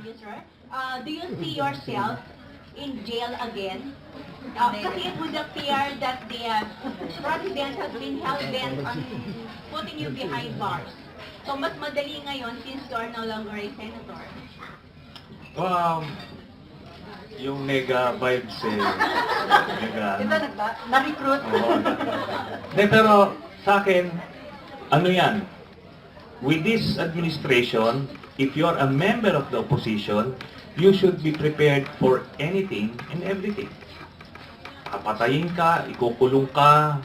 Mario, sir. Do you see yourself in jail again? Kasi it would appear that the president has been hell-bent on putting you behind bars. So mas madali ngayon since you are no longer a senator. Yung nega vibes nega... Ito na-recruit? Oo. Pero sa akin, ano yan? With this administration, if you're a member of the opposition, you should be prepared for anything and everything. Kapatayin ka, ikukulong ka,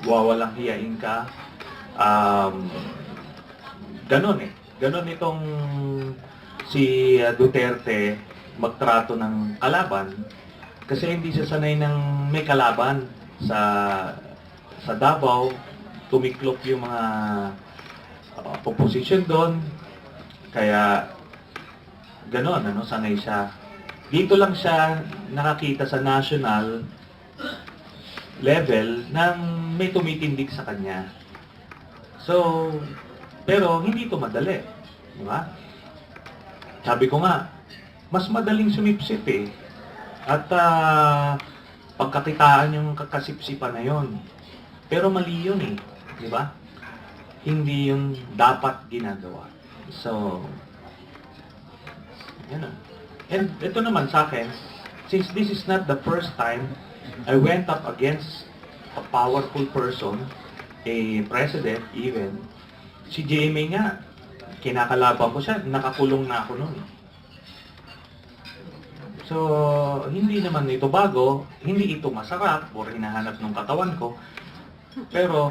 wawalang hiyain ka. Ganon eh. Ganon itong si Duterte magtrato ng kalaban kasi hindi siya sanay ng may kalaban sa Davao. Tumiklop yung mga opposition doon, kaya ganon, sanay siya. Dito lang siya nakakita sa national level ng may tumitindig sa kanya. So, pero hindi ito madali, di ba? Sabi ko nga, mas madaling sumipsip eh. At pagkakitaan yung kakasipsipan na yon. Pero mali yun eh, di ba? Hindi yun dapat ginagawa. So, yan. And ito naman sa akin, since this is not the first time I went up against a powerful person, a president even, si GMA nga, kinakalaban ko siya, nakakulong na ako noon. So, hindi naman ito bago, hindi ito masarap o hinahanap ng katawan ko, pero,